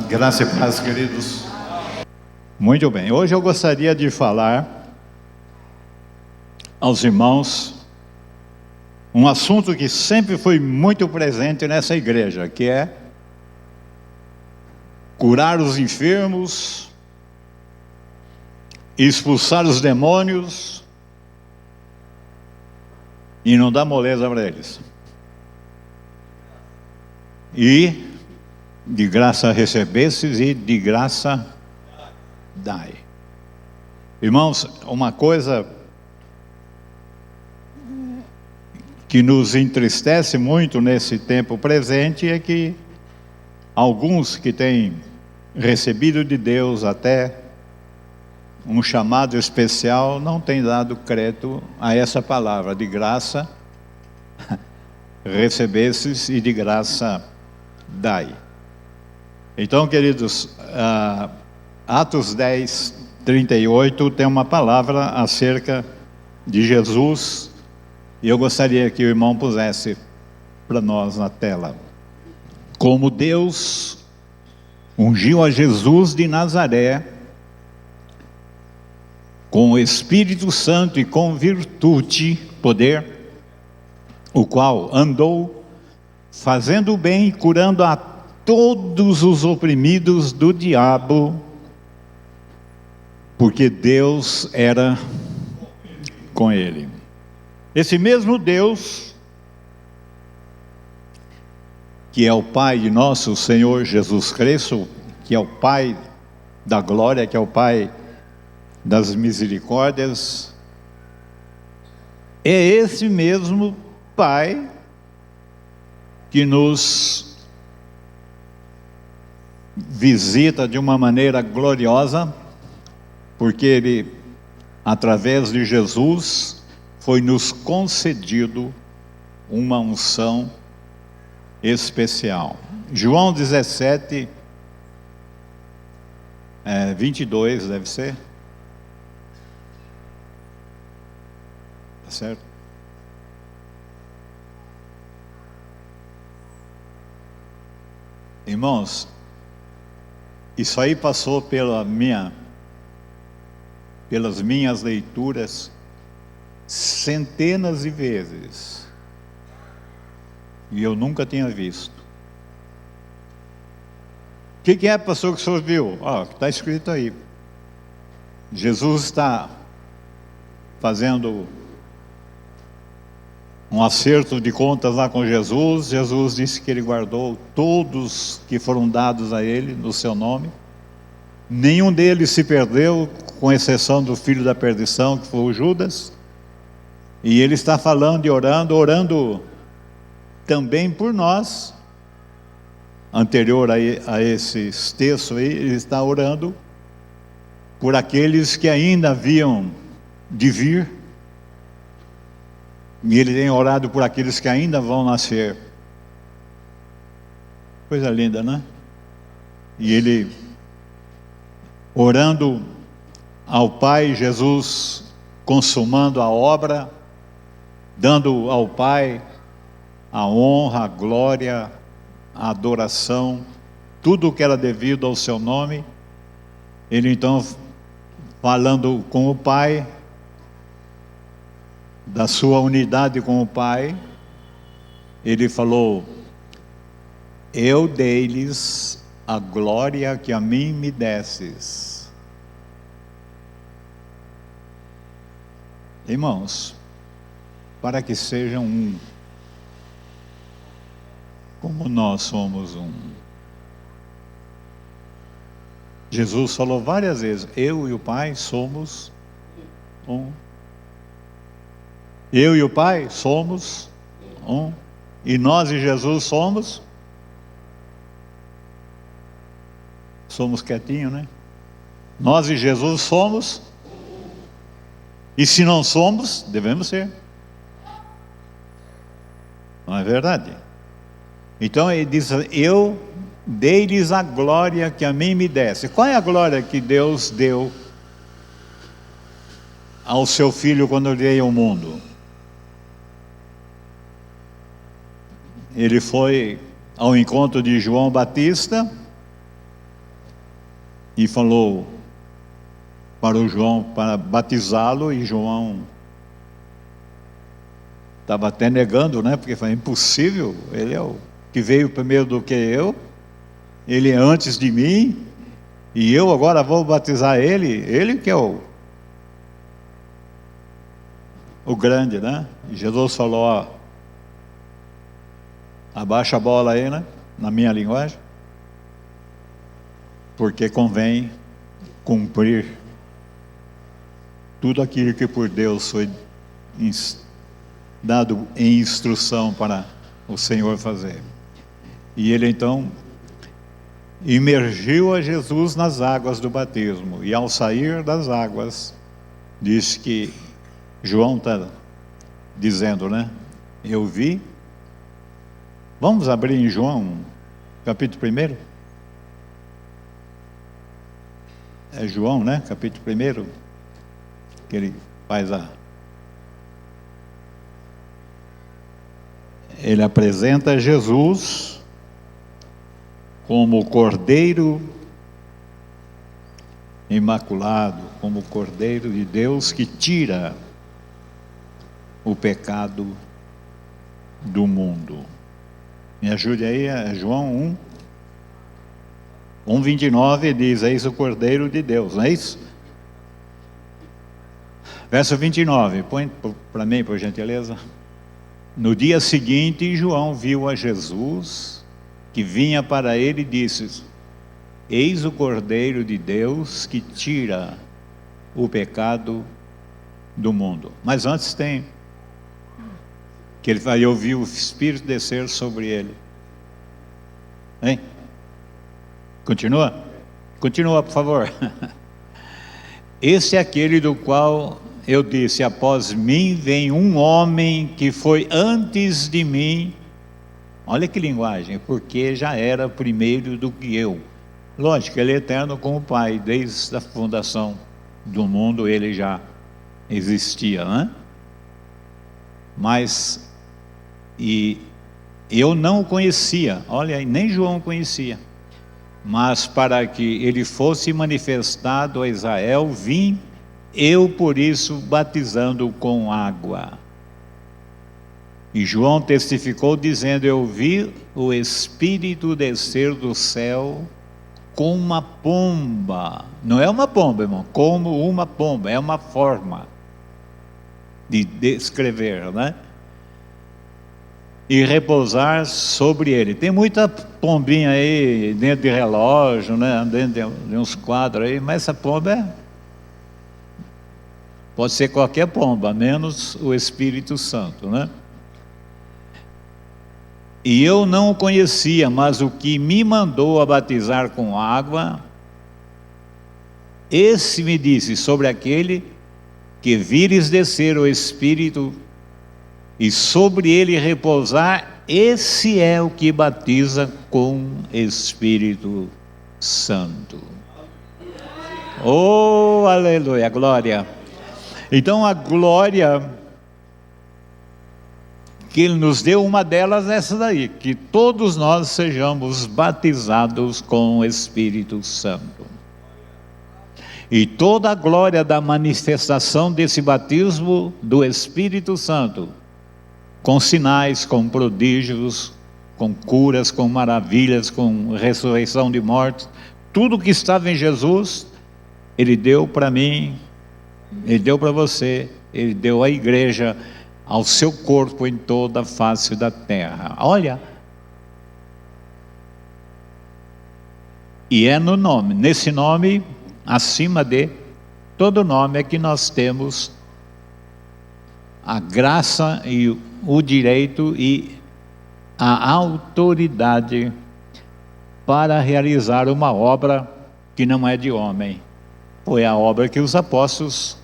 Graça e paz, queridos. Muito bem, hoje eu gostaria de falar aos irmãos um assunto que sempre foi muito presente nessa igreja, que é curar os enfermos, expulsar os demônios e não dar moleza para eles. E de graça recebestes e de graça dai. Irmãos, uma coisa que nos entristece muito nesse tempo presente é que alguns que têm recebido de Deus até um chamado especial não têm dado crédito a essa palavra, de graça recebestes e de graça dai. Então, queridos, Atos 10, 38 tem uma palavra acerca de Jesus, e eu gostaria que o irmão pusesse para nós na tela. Como Deus ungiu a Jesus de Nazaré com o Espírito Santo e com virtude, poder, o qual andou fazendo o bem e curando a todos os oprimidos do diabo, porque Deus era com ele. Esse mesmo Deus, que é o Pai de nosso Senhor Jesus Cristo, que é o Pai da glória, que é o Pai das misericórdias, é esse mesmo Pai que nos visita de uma maneira gloriosa, porque Ele, através de Jesus, foi nos concedido uma unção especial. João 17, 22, deve ser? Tá certo? Irmãos, isso aí passou pelas minhas leituras centenas de vezes, e eu nunca tinha visto. O que é, pastor, que o senhor viu? Está escrito aí. Jesus está fazendo um acerto de contas lá com Jesus. Jesus disse que ele guardou todos que foram dados a ele no seu nome. Nenhum deles se perdeu, com exceção do filho da perdição, que foi o Judas. E ele está falando e orando também por nós. Anterior a esses textos aí, ele está orando por aqueles que ainda haviam de vir. E ele tem orado por aqueles que ainda vão nascer. Coisa linda, né? E ele, orando ao Pai, Jesus consumando a obra, dando ao Pai a honra, a glória, a adoração, tudo o que era devido ao seu nome. Ele então, falando com o Pai, da sua unidade com o Pai, ele falou: eu dei-lhes a glória que a mim me desses. Irmãos, para que sejam um, como nós somos um. Jesus falou várias vezes: eu e o Pai somos um. Eu e o Pai somos um. E nós e Jesus somos quietinhos, né? Nós e Jesus somos. E se não somos, devemos ser. Não é verdade? Então ele diz: eu dei-lhes a glória que a mim me desse. Qual é a glória que Deus deu ao seu Filho quando ele veio ao mundo? Ele foi ao encontro de João Batista e falou para o João para batizá-lo, e João estava até negando, né? Porque foi impossível, ele é o que veio primeiro do que eu, ele é antes de mim, e eu agora vou batizar ele que é o grande, né? E Jesus falou, ó, abaixa a bola aí, né? Na minha linguagem, porque convém cumprir tudo aquilo que por Deus foi dado em instrução para o Senhor fazer. E ele então imergiu a Jesus nas águas do batismo, e ao sair das águas, diz que João está dizendo, né? Eu vi. Vamos abrir em João, capítulo 1. É João, né? Capítulo 1, que ele faz ele apresenta Jesus como o Cordeiro imaculado, como o Cordeiro de Deus que tira o pecado do mundo. Me ajude aí, é João 1:29 diz, eis o Cordeiro de Deus, não é isso? Verso 29, põe para mim, por gentileza. No dia seguinte, João viu a Jesus, que vinha para ele e disse, eis o Cordeiro de Deus que tira o pecado do mundo. Mas antes tem que ele vai ouvir o Espírito descer sobre ele. Hein? Continua? Continua, por favor. Esse é aquele do qual eu disse, após mim vem um homem que foi antes de mim. Olha que linguagem, porque já era primeiro do que eu. Lógico, ele é eterno como o Pai, desde a fundação do mundo ele já existia, né? Mas, e eu não o conhecia, olha aí, nem João conhecia. Mas para que ele fosse manifestado a Israel, vim eu por isso batizando com água. E João testificou dizendo, eu vi o Espírito descer do céu com uma pomba. Não é uma pomba, irmão, como uma pomba, é uma forma de descrever, né? E repousar sobre ele. Tem muita pombinha aí dentro de relógio, né? Dentro de uns quadros aí, mas essa pomba pode ser qualquer pomba, menos o Espírito Santo, né? E eu não o conhecia, mas o que me mandou a batizar com água, esse me disse, sobre aquele que vires descer o Espírito e sobre ele repousar, esse é o que batiza com Espírito Santo. Oh, aleluia, glória. Então a glória que ele nos deu, uma delas é essa daí, que todos nós sejamos batizados com o Espírito Santo. E toda a glória da manifestação desse batismo do Espírito Santo, com sinais, com prodígios, com curas, com maravilhas, com ressurreição de mortos, tudo que estava em Jesus, Ele deu para mim, Ele deu para você, Ele deu à igreja, ao seu corpo em toda a face da terra. Olha, e é no nome, nesse nome, acima de todo nome, é que nós temos a graça e o direito e a autoridade para realizar uma obra que não é de homem. Foi a obra que os apóstolos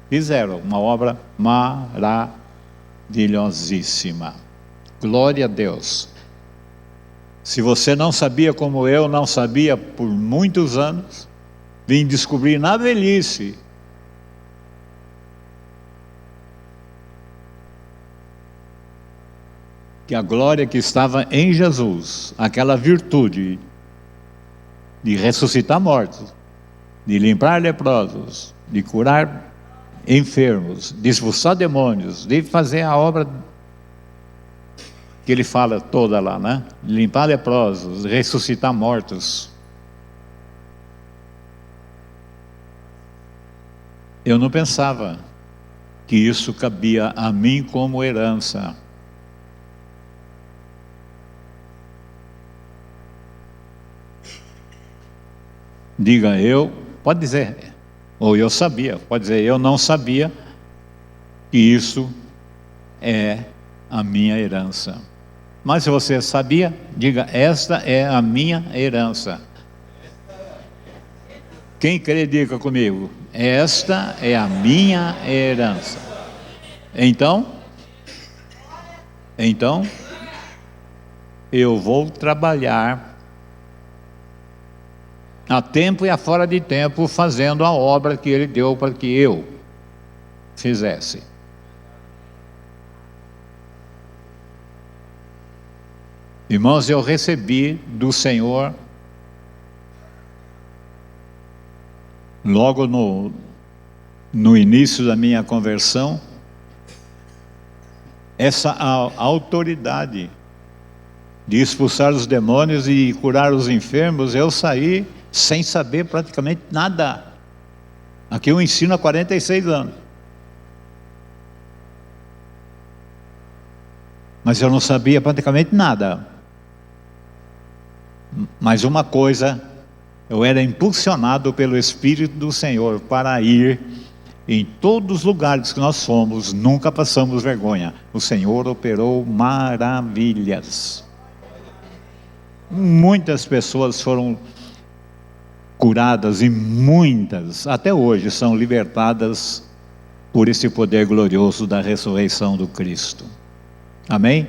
fizeram, uma obra maravilhosíssima. Glória a Deus. Se você não sabia, como eu não sabia por muitos anos, vim descobrir na velhice que a glória que estava em Jesus, aquela virtude de ressuscitar mortos, de limpar leprosos, de curar enfermos, de expulsar demônios, de fazer a obra que ele fala toda lá, né? De limpar leprosos, de ressuscitar mortos. Eu não pensava que isso cabia a mim como herança. Diga eu, pode dizer, ou eu sabia, pode dizer eu não sabia que isso é a minha herança. Mas se você sabia, diga, esta é a minha herança. Quem crê, diga comigo, esta é a minha herança. Então, eu vou trabalhar a tempo e a fora de tempo, fazendo a obra que Ele deu para que eu fizesse. Irmãos, eu recebi do Senhor, logo no início da minha conversão, essa autoridade de expulsar os demônios e curar os enfermos. Eu saí sem saber praticamente nada. Aqui eu ensino há 46 anos. Mas eu não sabia praticamente nada. Mas uma coisa, eu era impulsionado pelo Espírito do Senhor para ir em todos os lugares que nós fomos, nunca passamos vergonha. O Senhor operou maravilhas. Muitas pessoas foram curadas e muitas, até hoje, são libertadas por esse poder glorioso da ressurreição do Cristo. Amém?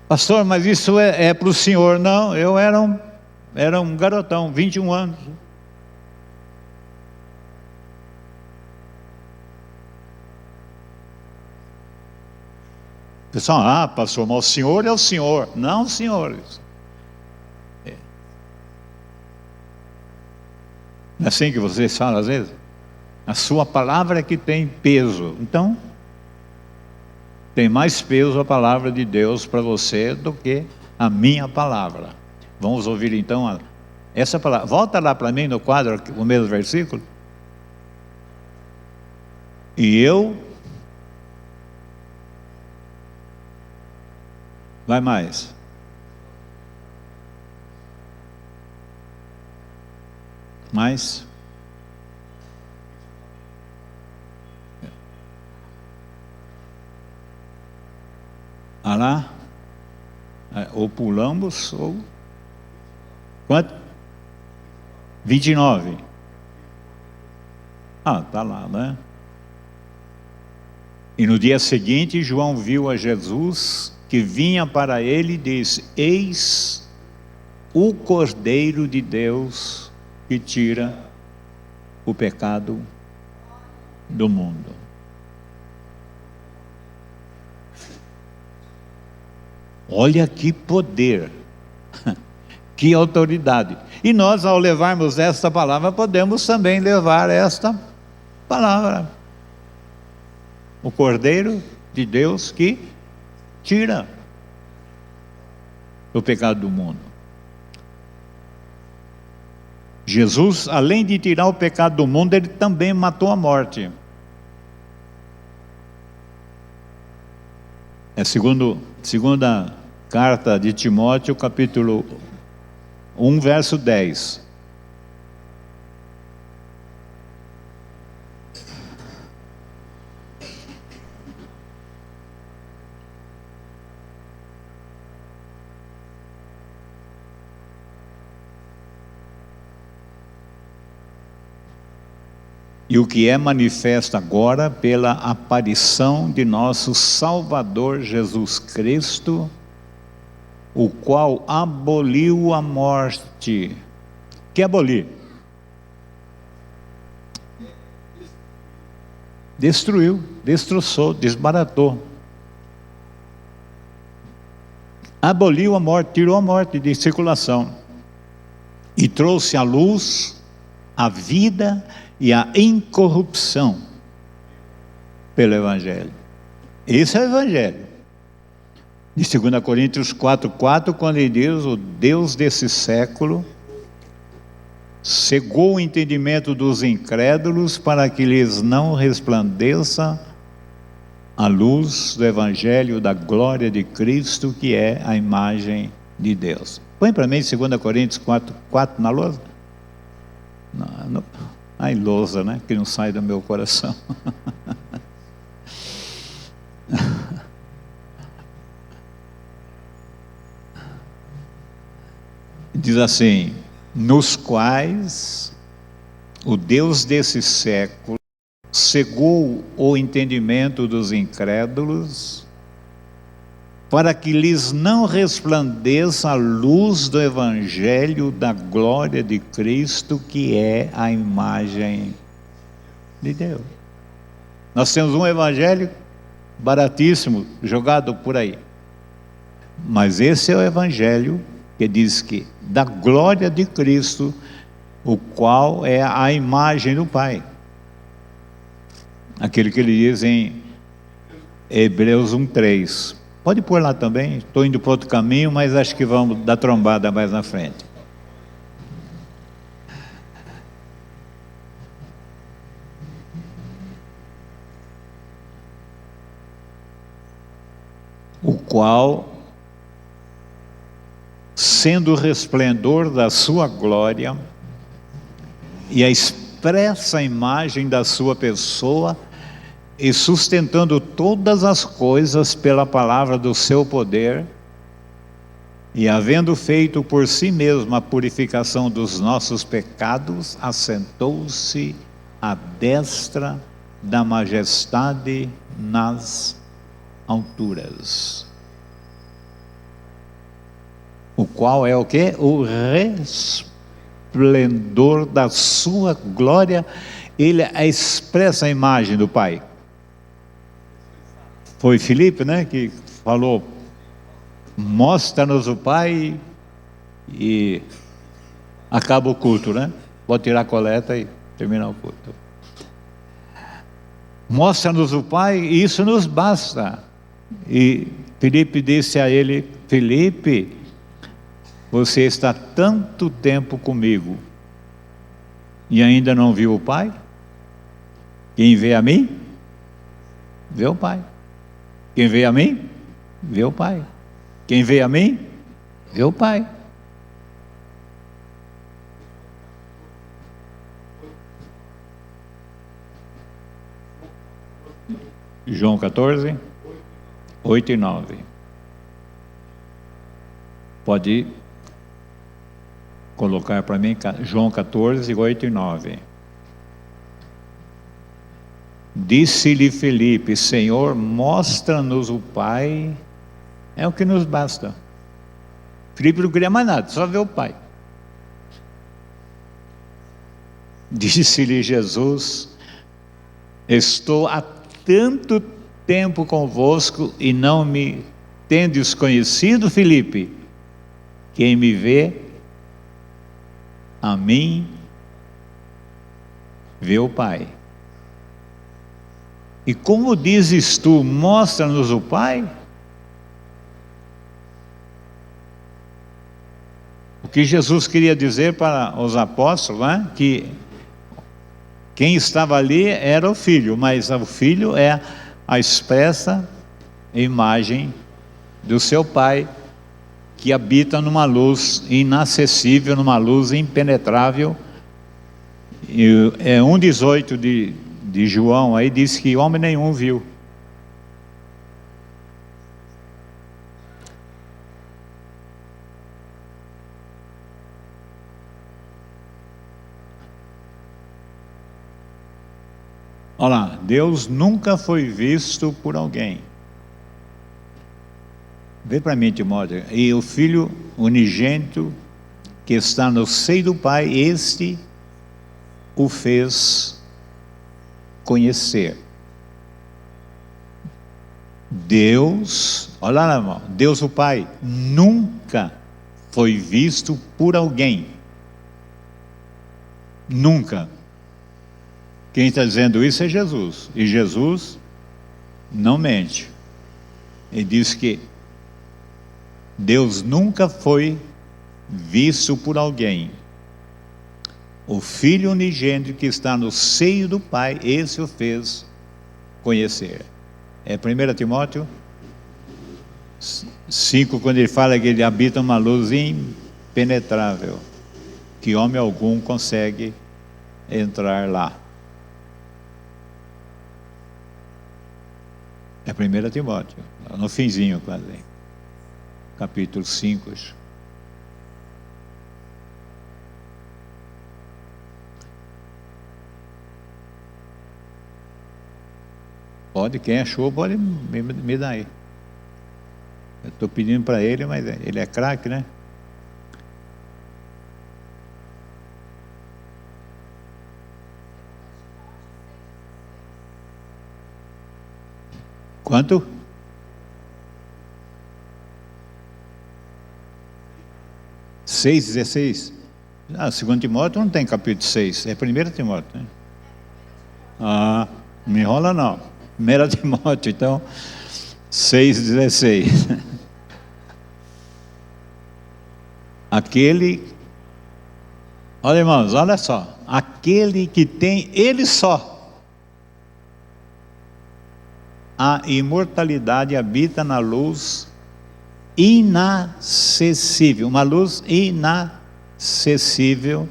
Pastor, mas isso é para o senhor? Não, eu era um garotão, 21 anos. Pessoal, pastor, mas o senhor é o senhor. Não, senhores. Não é assim que vocês falam às vezes? A sua palavra é que tem peso. Então, tem mais peso a palavra de Deus para você do que a minha palavra. Vamos ouvir então essa palavra. Volta lá para mim no quadro, o mesmo versículo. E eu... Vai mais. Mais. Ah lá. Ou pulamos, ou... Quanto? 29. Tá lá, né? E no dia seguinte, João viu a Jesus que vinha para ele e disse: eis o Cordeiro de Deus que tira o pecado do mundo. Olha que poder, que autoridade. E nós, ao levarmos esta palavra, podemos também levar esta palavra. O Cordeiro de Deus que tira o pecado do mundo. Jesus, além de tirar o pecado do mundo, ele também matou a morte. É segunda carta de Timóteo, capítulo 1, verso 10. E o que é manifesto agora pela aparição de nosso Salvador Jesus Cristo, o qual aboliu a morte. Que abolir? Destruiu, destroçou, desbaratou. Aboliu a morte, tirou a morte de circulação. e trouxe à luz a vida e a incorrupção pelo Evangelho. Esse é o Evangelho. De 2 Coríntios 4,4, quando ele diz: o Deus desse século cegou o entendimento dos incrédulos para que lhes não resplandeça a luz do Evangelho da glória de Cristo, que é a imagem de Deus. Põe para mim 2 Coríntios 4,4 na lousa. Ai, lousa, né? Que não sai do meu coração. Diz assim: nos quais o Deus desse século cegou o entendimento dos incrédulos, para que lhes não resplandeça a luz do Evangelho da glória de Cristo, que é a imagem de Deus. Nós temos um Evangelho baratíssimo, jogado por aí, mas esse é o Evangelho que diz que da glória de Cristo, o qual é a imagem do Pai. Aquele que ele diz em Hebreus 1,3. Pode pôr lá também, estou indo para outro caminho, mas acho que vamos dar trombada mais na frente. O qual, sendo o resplendor da sua glória e a expressa imagem da sua pessoa, e sustentando todas as coisas pela palavra do seu poder, e havendo feito por si mesmo a purificação dos nossos pecados, assentou-se à destra da majestade nas alturas. O qual é o quê? O resplendor da sua glória. Ele expressa a imagem do Pai. Foi Filipe, né, que falou: mostra-nos o Pai, e acaba o culto, né? Pode tirar a coleta e terminar o culto. Mostra-nos o Pai, e isso nos basta. E Filipe disse a ele: Filipe, você está tanto tempo comigo e ainda não viu o Pai? Quem vê a mim, vê o Pai. Quem vê a mim, vê o Pai. Quem vê a mim, vê o Pai. João 14, 8 e 9. Pode colocar para mim, João 14, 8 e 9. Disse-lhe Filipe: Senhor, mostra-nos o Pai, é o que nos basta. Filipe não queria mais nada, só ver o Pai. Disse-lhe Jesus: estou há tanto tempo convosco e não me tendes conhecido, Filipe? Quem me vê, a mim, vê o Pai. E como dizes tu, mostra-nos o Pai? O que Jesus queria dizer para os apóstolos, né? Que quem estava ali era o Filho, mas o Filho é a expressa imagem do seu Pai, que habita numa luz inacessível, numa luz impenetrável. E 1,18 de João aí diz que homem nenhum viu. Olha lá, Deus nunca foi visto por alguém. Vê para mim, Timóteo. E o Filho unigênito que está no seio do Pai, este o fez conhecer. Deus, olha lá, irmão, Deus o Pai nunca foi visto por alguém. Nunca. Quem está dizendo isso é Jesus. E Jesus não mente. Ele diz que Deus nunca foi visto por alguém. O Filho unigênito que está no seio do Pai, esse o fez conhecer. É 1 Timóteo 5, quando ele fala que ele habita uma luz impenetrável, que homem algum consegue entrar lá. É 1 Timóteo, no finzinho quase, capítulo 5. Pode, quem achou pode me dar aí. Eu estou pedindo para ele, mas ele é craque, né? Quanto? 6,16. 2 Timóteo não tem capítulo 6, é 1 Timóteo, né? Ah, não me enrola não. 1 Timóteo, então, 6,16. Aquele, olha irmãos, olha só, aquele que tem ele só a imortalidade habita na luz inacessível. Uma luz inacessível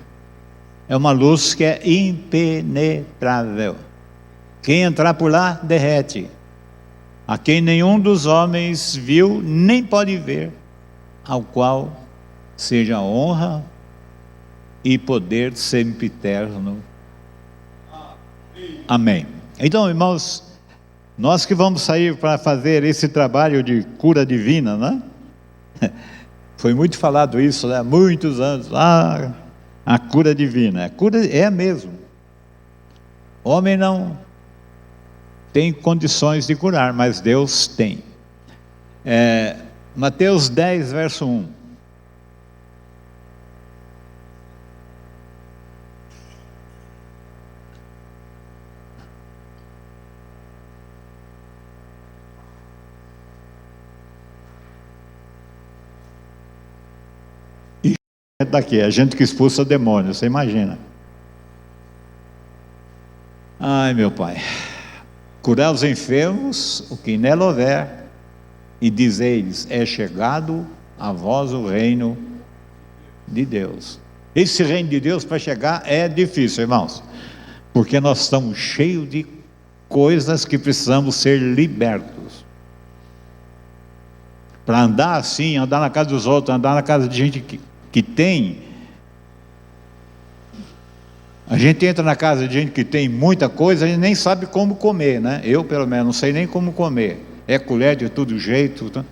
é uma luz que é impenetrável. Quem entrar por lá derrete. A quem nenhum dos homens viu nem pode ver, ao qual seja honra e poder sempiterno. Amém. Então, irmãos, nós que vamos sair para fazer esse trabalho de cura divina, né? Foi muito falado isso, né? Muitos anos. A cura divina. A cura é mesmo. O homem não tem condições de curar, mas Deus tem. Mateus 10, verso 1. Daqui, a gente que expulsa demônio, você imagina. Ai, meu Pai. Curar os enfermos, o que nela houver, e dizeis, é chegado a vós o reino de Deus. Esse reino de Deus para chegar é difícil, irmãos, porque nós estamos cheios de coisas que precisamos ser libertos. Para andar assim, andar na casa dos outros, andar na casa de gente que tem. A gente entra na casa de gente que tem muita coisa, a gente nem sabe como comer, né? Eu, pelo menos, não sei nem como comer. É colher de todo jeito,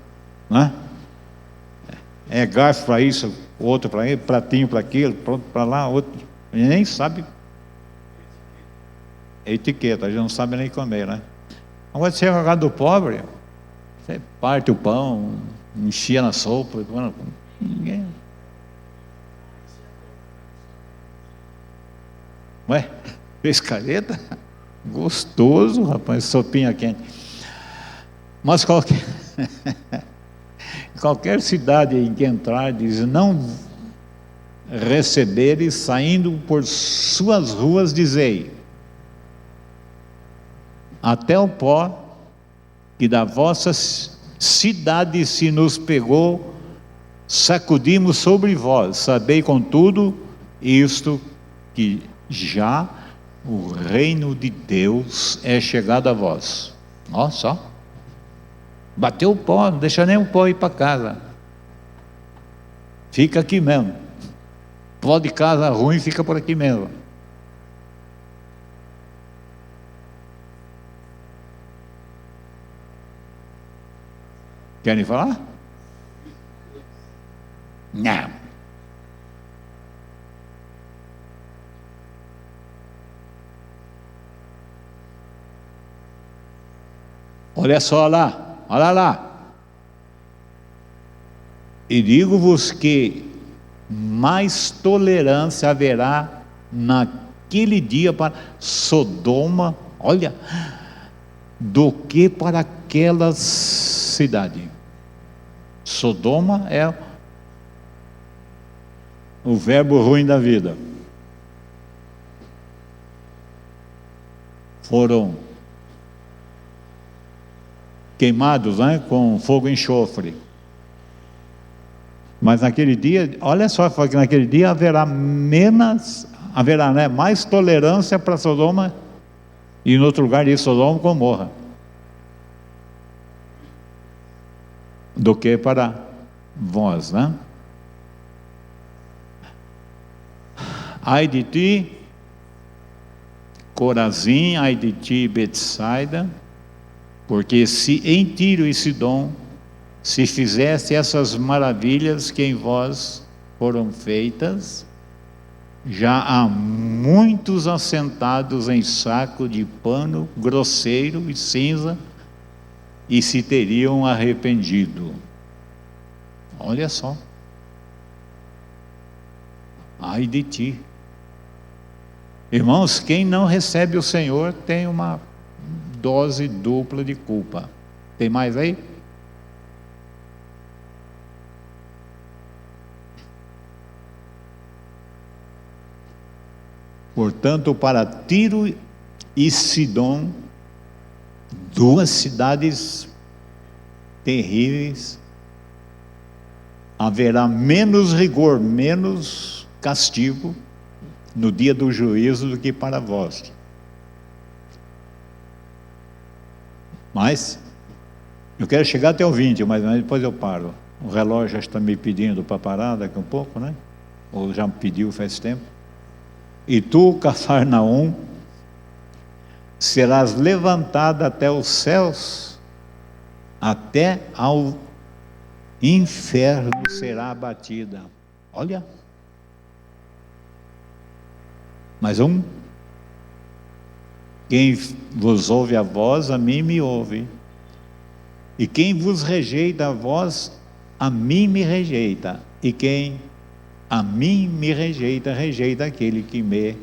né? É garfo para isso, outro para isso, pratinho para aquilo, pronto para lá, outro. A gente nem sabe. É etiqueta, a gente não sabe nem comer, né? Agora, você chega na casa do pobre, você parte o pão, enchia na sopa, ninguém. Ué, fez careta? Gostoso, rapaz, sopinha quente. Mas qualquer cidade em que entrar, diz, não receberes, saindo por suas ruas, dizei, até o pó que da vossa cidade se nos pegou, sacudimos sobre vós. Sabei, contudo, isto, que já o reino de Deus é chegado a vós. Ó só, bateu o pó, não deixa nem o pó ir para casa, fica aqui mesmo. Pó de casa ruim fica por aqui mesmo. Querem falar? Não. Olha só lá, olha lá. E digo-vos que mais tolerância haverá naquele dia para Sodoma, olha, do que para aquela cidade. Sodoma é o verbo ruim da vida. Foram queimados, né, com fogo e enxofre. Mas naquele dia, olha só, que naquele dia haverá mais tolerância para Sodoma, e em outro lugar de Sodoma e Gomorra, do que para vós, né? Ai de ti, Corazim, ai de ti, Betsaida, porque se em Tiro e Sidom se fizesse essas maravilhas que em vós foram feitas, já há muitos assentados em saco de pano grosseiro e cinza, e se teriam arrependido. Olha só. Ai de ti. Irmãos, quem não recebe o Senhor tem uma dose dupla de culpa. Tem mais aí? Portanto, para Tiro e Sidom, duas cidades terríveis, haverá menos rigor, menos castigo no dia do juízo do que para vós. Mas eu quero chegar até o 20, mas depois eu paro. O relógio já está me pedindo para parar daqui um pouco, né? Ou já me pediu faz tempo. E tu, Cafarnaum, serás levantada até os céus, até ao inferno será abatida. Olha. Mais um. Quem vos ouve a vós, a mim me ouve. E quem vos rejeita a vós, a mim me rejeita. E quem a mim me rejeita, rejeita aquele que me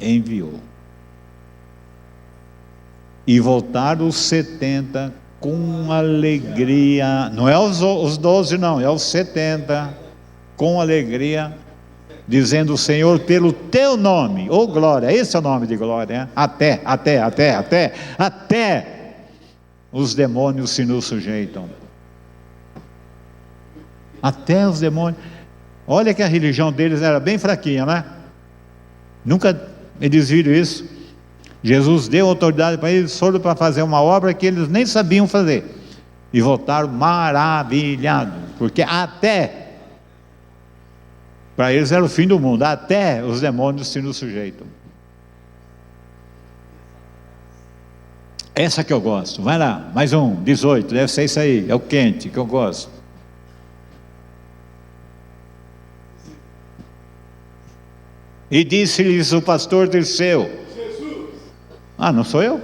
enviou. E voltaram os 70 com alegria, não é os 12 não, é os 70, com alegria, dizendo: Senhor, pelo teu nome, ô glória, esse é o nome de glória, né? Até os demônios se nos sujeitam. Até os demônios. Olha que a religião deles era bem fraquinha, né? Nunca eles viram isso. Jesus deu autoridade para eles, foram para fazer uma obra que eles nem sabiam fazer, e voltaram maravilhados, porque até, para eles era o fim do mundo, até os demônios se nos sujeitam. Essa que eu gosto, vai lá, mais um, 18, deve ser isso aí, é o quente que eu gosto. E disse-lhes o pastor Dirceu: ah, não sou eu?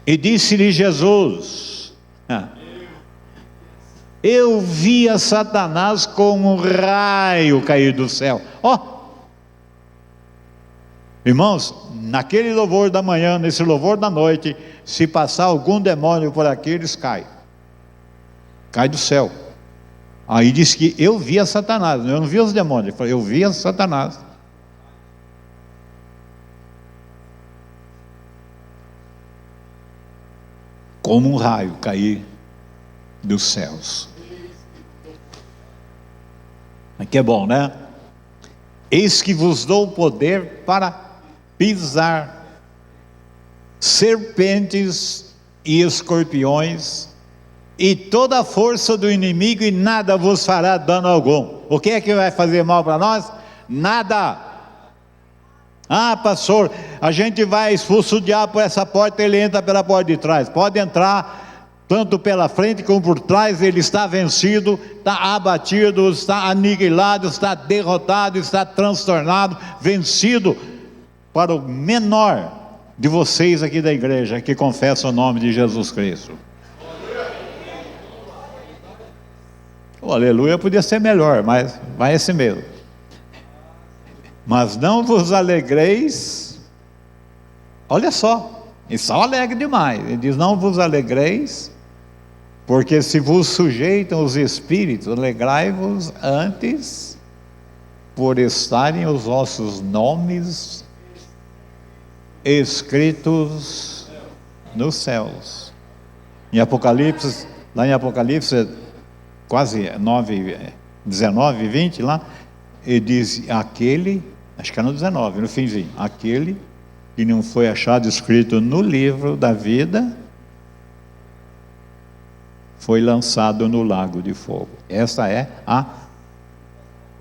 E disse-lhe Jesus: eu via Satanás como um raio cair do céu. Irmãos, naquele louvor da manhã, nesse louvor da noite, se passar algum demônio por aqui, eles caem. Cai do céu. Aí diz que eu via Satanás, eu não via os demônios, ele falou: eu via Satanás. Como um raio cair dos céus. Aqui é bom, né? Eis que vos dou o poder para pisar serpentes e escorpiões e toda a força do inimigo, e nada vos fará dano algum. O que é que vai fazer mal para nós? Nada. Ah, pastor, a gente vai expulsar o diabo por essa porta, ele entra pela porta de trás. Pode entrar tanto pela frente como por trás, ele está vencido, está abatido, está aniquilado, está derrotado, está transtornado, vencido. Para o menor de vocês aqui da igreja que confessa o nome de Jesus Cristo. O aleluia podia ser melhor, mas vai esse mesmo. Mas não vos alegreis, olha só, e só alegre demais. Ele diz: não vos alegreis, porque se vos sujeitam os espíritos, alegrai-vos antes por estarem os vossos nomes escritos nos céus. Em Apocalipse, lá em Apocalipse, quase 9, 19, 20 lá, ele diz: aquele, acho que é no 19, no finzinho, aquele que não foi achado escrito no livro da vida, foi lançado no lago de fogo. Essa é a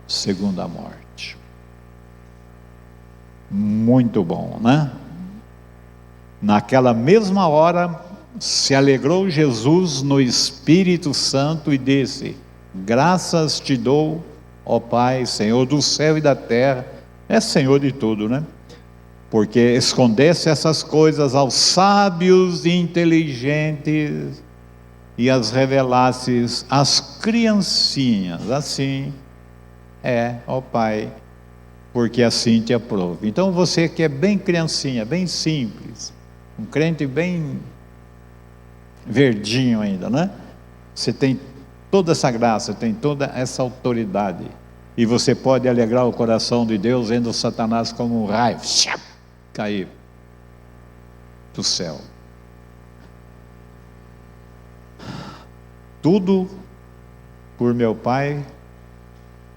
segunda morte. Muito bom, né? Naquela mesma hora, se alegrou Jesus no Espírito Santo e disse: graças te dou, ó Pai, Senhor do céu e da terra, é Senhor de tudo, né? Porque escondesse essas coisas aos sábios e inteligentes e as revelasses às criancinhas. Assim é, ó Pai, porque assim te aprove. Então você que é bem criancinha, bem simples, um crente bem verdinho ainda, né? Você tem toda essa graça, tem toda essa autoridade, e você pode alegrar o coração de Deus vendo Satanás como um raio cair do céu. Tudo por meu Pai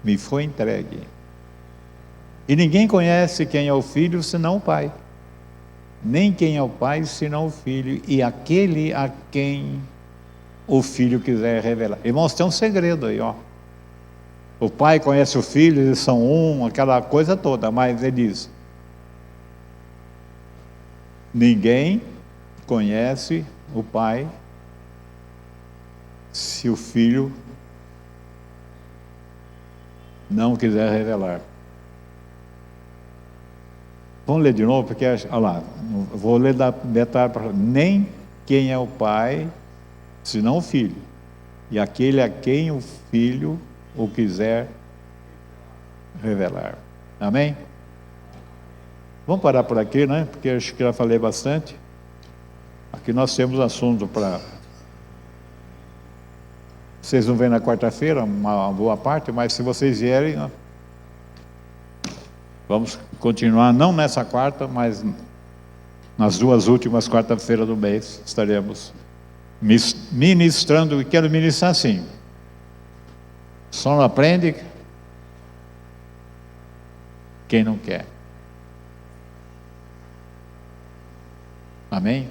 me foi entregue, e ninguém conhece quem é o Filho senão o Pai, nem quem é o Pai senão o Filho, e aquele a quem o Filho quiser revelar. Irmãos, tem um segredo aí, ó. O Pai conhece o Filho, eles são um, aquela coisa toda, mas ele diz: ninguém conhece o Pai se o Filho não quiser revelar. Vamos ler de novo, porque, olha lá, vou ler da metade para nem quem é o Pai, senão o Filho, e aquele a quem o Filho o quiser revelar. Amém? Vamos parar por aqui, né? Porque acho que já falei bastante. Aqui nós temos assunto para... Vocês não vêm na quarta-feira, uma boa parte, mas se vocês vierem, ó, vamos continuar, não nessa quarta, mas nas duas últimas quarta-feiras do mês, estaremos ministrando, e quero ministrar assim: só não aprende quem não quer. Amém?